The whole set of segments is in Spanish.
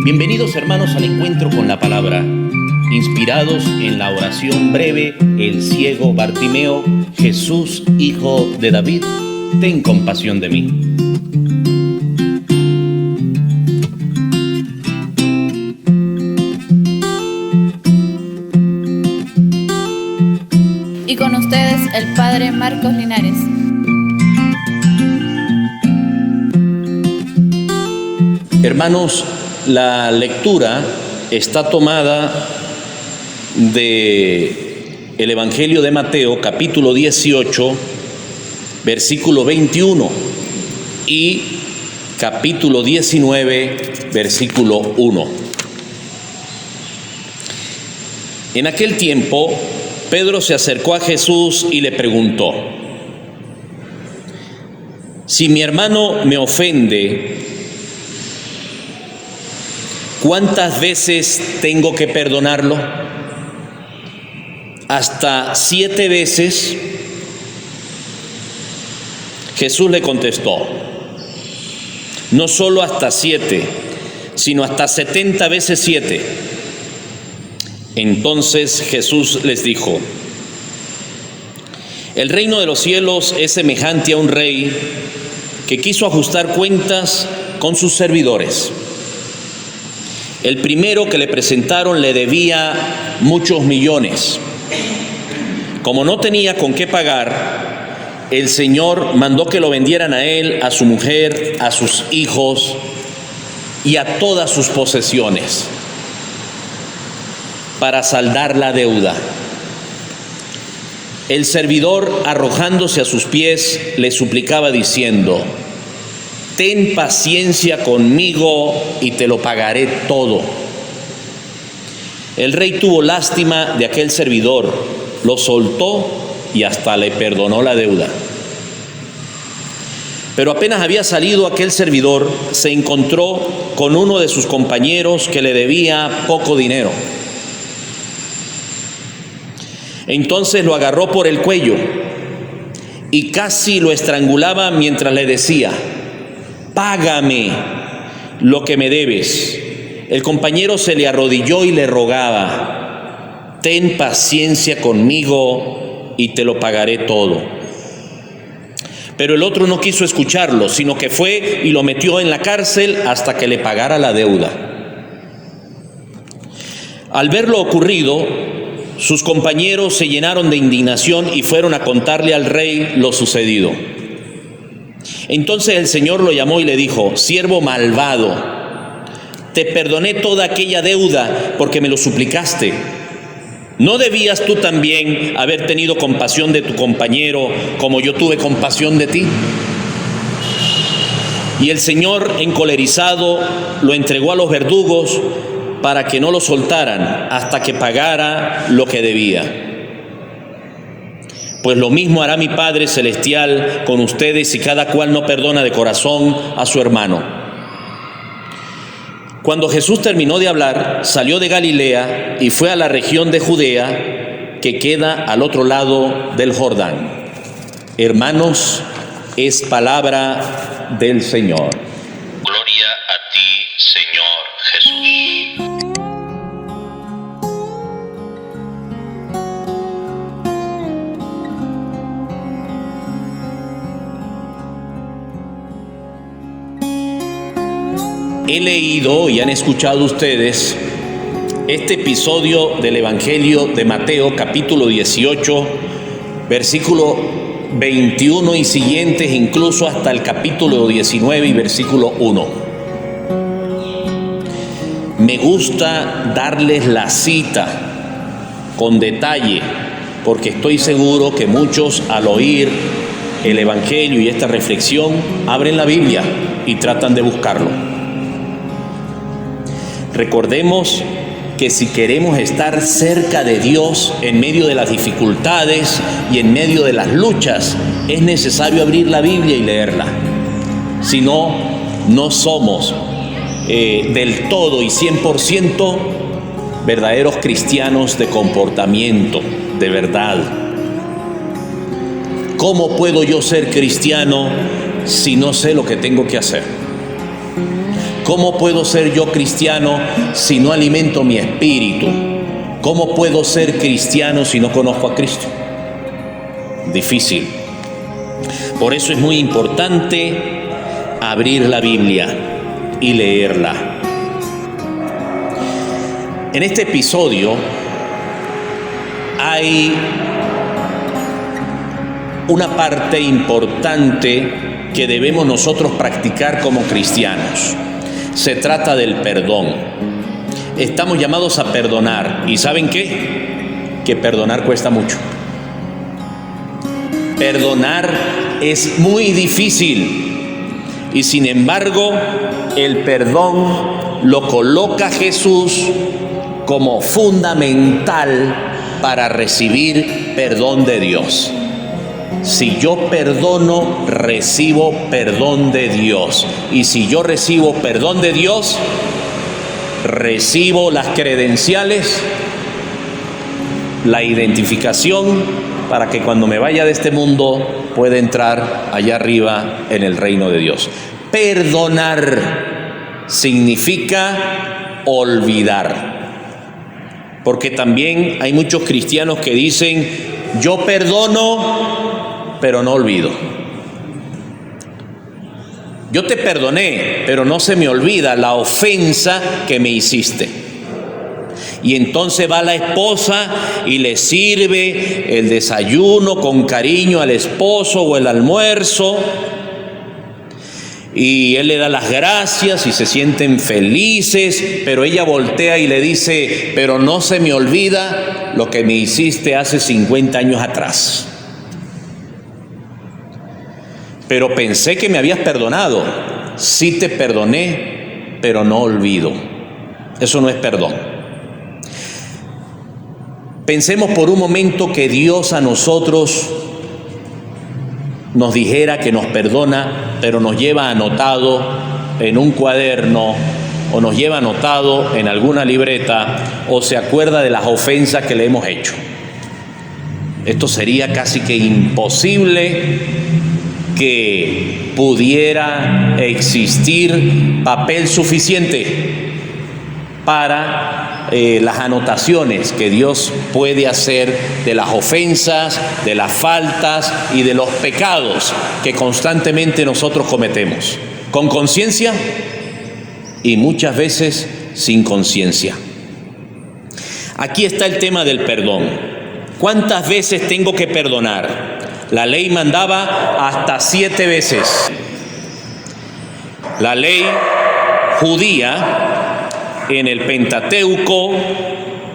Bienvenidos hermanos al encuentro con la palabra, inspirados en la oración breve, el ciego Bartimeo: Jesús, hijo de David, ten compasión de mí. Y con ustedes el Padre Marcos Linares. Hermanos, la lectura está tomada del Evangelio de Mateo, capítulo 18, versículo 21, y capítulo 19, versículo 1. En aquel tiempo, Pedro se acercó a Jesús y le preguntó: si mi hermano me ofende, ¿cuántas veces tengo que perdonarlo? ¿Hasta 7 veces? Jesús le contestó: no solo hasta 7, sino hasta 70 veces 7. Entonces Jesús les dijo: el reino de los cielos es semejante a un rey que quiso ajustar cuentas con sus servidores. El primero que le presentaron le debía muchos millones. Como no tenía con qué pagar, el Señor mandó que lo vendieran a él, a su mujer, a sus hijos y a todas sus posesiones, para saldar la deuda. El servidor, arrojándose a sus pies, le suplicaba diciendo: ten paciencia conmigo y te lo pagaré todo. El rey tuvo lástima de aquel servidor, lo soltó y hasta le perdonó la deuda. Pero apenas había salido aquel servidor, se encontró con uno de sus compañeros que le debía poco dinero. Entonces lo agarró por el cuello y casi lo estrangulaba mientras le decía: págame lo que me debes. El compañero se le arrodilló y le rogaba: ten paciencia conmigo y te lo pagaré todo. Pero el otro no quiso escucharlo, sino que fue y lo metió en la cárcel hasta que le pagara la deuda. Al ver lo ocurrido, sus compañeros se llenaron de indignación y fueron a contarle al rey lo sucedido. Entonces el Señor lo llamó y le dijo: siervo malvado, te perdoné toda aquella deuda porque me lo suplicaste. ¿No debías tú también haber tenido compasión de tu compañero como yo tuve compasión de ti? Y el Señor, encolerizado, lo entregó a los verdugos para que no lo soltaran hasta que pagara lo que debía. Pues lo mismo hará mi Padre Celestial con ustedes si cada cual no perdona de corazón a su hermano. Cuando Jesús terminó de hablar, salió de Galilea y fue a la región de Judea, que queda al otro lado del Jordán. Hermanos, es palabra del Señor. Gloria a ti, Señor Jesús. He leído y han escuchado ustedes este episodio del Evangelio de Mateo, capítulo 18, versículo 21 y siguientes, incluso hasta el capítulo 19 y versículo 1. Me gusta darles la cita con detalle, porque estoy seguro que muchos, al oír el Evangelio y esta reflexión, abren la Biblia y tratan de buscarlo. Recordemos que si queremos estar cerca de Dios en medio de las dificultades y en medio de las luchas, es necesario abrir la Biblia y leerla. Si no, no somos del todo y 100% verdaderos cristianos de comportamiento, de verdad. ¿Cómo puedo yo ser cristiano si no sé lo que tengo que hacer? ¿Cómo puedo ser yo cristiano si no alimento mi espíritu? ¿Cómo puedo ser cristiano si no conozco a Cristo? Difícil. Por eso es muy importante abrir la Biblia y leerla. En este episodio hay una parte importante que debemos nosotros practicar como cristianos. Se trata del perdón. Estamos llamados a perdonar. ¿Y saben qué? Que perdonar cuesta mucho. Perdonar es muy difícil. Y sin embargo, el perdón lo coloca Jesús como fundamental para recibir perdón de Dios. Si yo perdono, recibo perdón de Dios. Y si yo recibo perdón de Dios, recibo las credenciales, la identificación, para que cuando me vaya de este mundo pueda entrar allá arriba en el reino de Dios. Perdonar significa olvidar. Porque también hay muchos cristianos que dicen, yo perdono, pero no olvido. Yo te perdoné, pero no se me olvida la ofensa que me hiciste. Y entonces va la esposa y le sirve el desayuno con cariño al esposo o el almuerzo. Y él le da las gracias y se sienten felices, pero ella voltea y le dice, pero no se me olvida lo que me hiciste hace 50 años atrás. Pero pensé que me habías perdonado. Sí te perdoné, pero no olvido. Eso no es perdón. Pensemos por un momento que Dios a nosotros nos dijera que nos perdona, pero nos lleva anotado en un cuaderno, o nos lleva anotado en alguna libreta, o se acuerda de las ofensas que le hemos hecho. Esto sería casi que imposible que pudiera existir papel suficiente para las anotaciones que Dios puede hacer de las ofensas, de las faltas y de los pecados que constantemente nosotros cometemos, con conciencia y muchas veces sin conciencia. Aquí está el tema del perdón. ¿Cuántas veces tengo que perdonar? La ley mandaba hasta 7 veces. La ley judía en el Pentateuco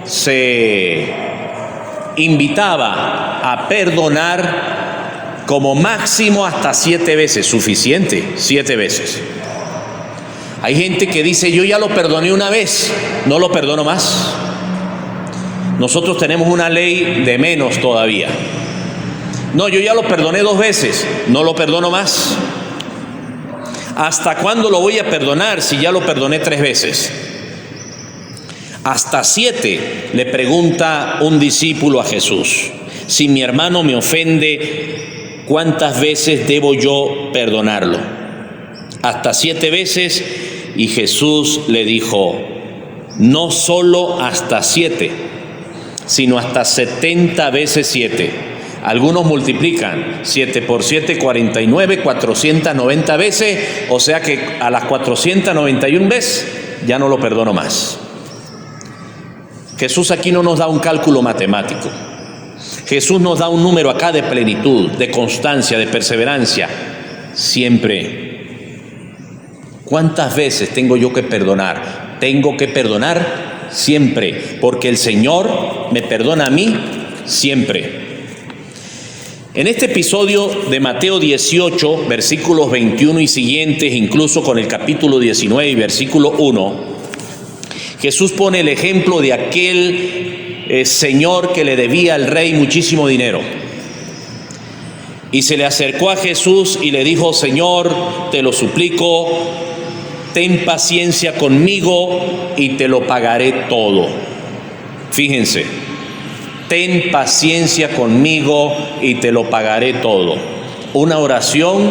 se invitaba a perdonar como máximo hasta 7 veces, suficiente, 7 veces. Hay gente que dice, yo ya lo perdoné una vez, no lo perdono más. Nosotros tenemos una ley de menos todavía. No, yo ya lo perdoné 2 veces, no lo perdono más. ¿Hasta cuándo lo voy a perdonar si ya lo perdoné 3 veces? Hasta 7, le pregunta un discípulo a Jesús. Si mi hermano me ofende, ¿cuántas veces debo yo perdonarlo? Hasta 7 veces, y Jesús le dijo, no solo hasta 7, sino hasta 70 veces 7. Algunos multiplican 7 por 7, 49, 490 veces, o sea que a las 491 veces ya no lo perdono más. Jesús aquí no nos da un cálculo matemático. Jesús nos da un número acá de plenitud, de constancia, de perseverancia. Siempre. ¿Cuántas veces tengo yo que perdonar? Tengo que perdonar siempre, porque el Señor me perdona a mí siempre. En este episodio de Mateo 18, versículos 21 y siguientes, incluso con el capítulo 19 y versículo 1, Jesús pone el ejemplo de aquel señor que le debía al rey muchísimo dinero. Y se le acercó a Jesús y le dijo, Señor, te lo suplico, ten paciencia conmigo y te lo pagaré todo. Fíjense. Ten paciencia conmigo y te lo pagaré todo. Una oración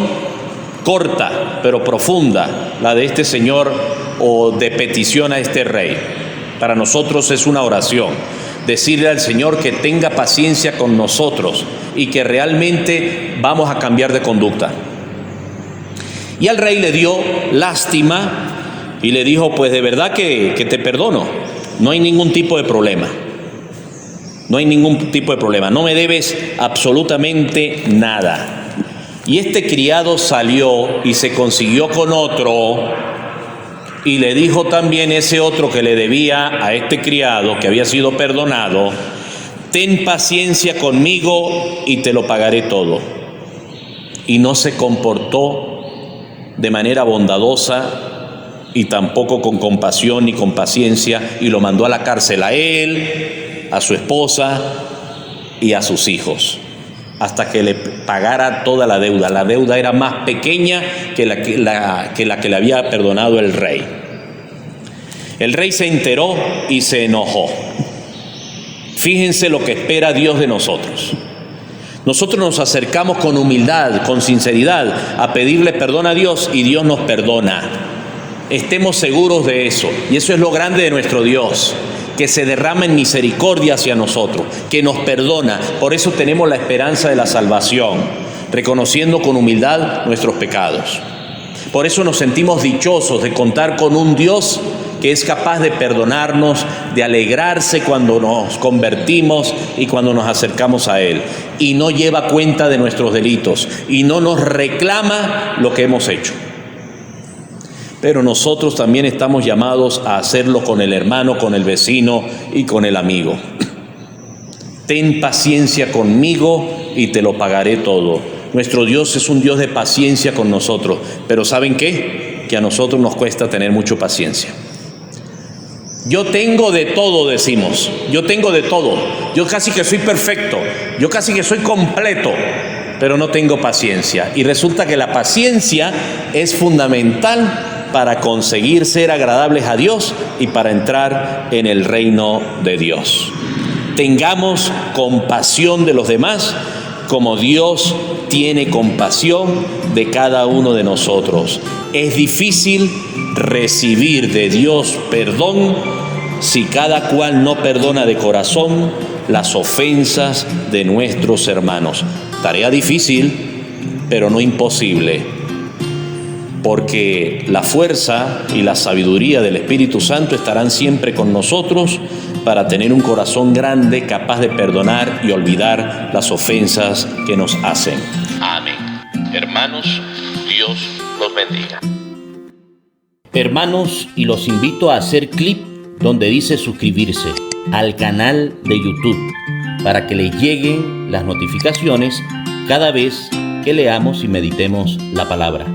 corta pero profunda, la de este señor o de petición a este rey. Para nosotros es una oración. Decirle al Señor que tenga paciencia con nosotros y que realmente vamos a cambiar de conducta. Y al rey le dio lástima y le dijo, pues de verdad que te perdono, no hay ningún tipo de problema. No hay ningún tipo de problema, no me debes absolutamente nada. Y este criado salió y se consiguió con otro y le dijo también ese otro que le debía a este criado que había sido perdonado, ten paciencia conmigo y te lo pagaré todo. Y no se comportó de manera bondadosa y tampoco con compasión ni con paciencia y lo mandó a la cárcel a él, a su esposa y a sus hijos, hasta que le pagara toda la deuda. La deuda era más pequeña que la que le había perdonado el rey. El rey se enteró y se enojó. Fíjense lo que espera Dios de nosotros. Nosotros nos acercamos con humildad, con sinceridad, a pedirle perdón a Dios y Dios nos perdona. Estemos seguros de eso. Y eso es lo grande de nuestro Dios, que se derrama en misericordia hacia nosotros, que nos perdona. Por eso tenemos la esperanza de la salvación, reconociendo con humildad nuestros pecados. Por eso nos sentimos dichosos de contar con un Dios que es capaz de perdonarnos, de alegrarse cuando nos convertimos y cuando nos acercamos a Él. Y no lleva cuenta de nuestros delitos y no nos reclama lo que hemos hecho. Pero nosotros también estamos llamados a hacerlo con el hermano, con el vecino y con el amigo. Ten paciencia conmigo y te lo pagaré todo. Nuestro Dios es un Dios de paciencia con nosotros, pero ¿saben qué? Que a nosotros nos cuesta tener mucha paciencia. Yo tengo de todo, decimos. Yo tengo de todo. Yo casi que soy perfecto. Yo casi que soy completo, pero no tengo paciencia. Y resulta que la paciencia es fundamental para conseguir ser agradables a Dios y para entrar en el reino de Dios. Tengamos compasión de los demás como Dios tiene compasión de cada uno de nosotros. Es difícil recibir de Dios perdón si cada cual no perdona de corazón las ofensas de nuestros hermanos. Tarea difícil, pero no imposible, porque la fuerza y la sabiduría del Espíritu Santo estarán siempre con nosotros para tener un corazón grande, capaz de perdonar y olvidar las ofensas que nos hacen. Amén. Hermanos, Dios los bendiga. Hermanos, y los invito a hacer clic donde dice suscribirse al canal de YouTube para que les lleguen las notificaciones cada vez que leamos y meditemos la palabra.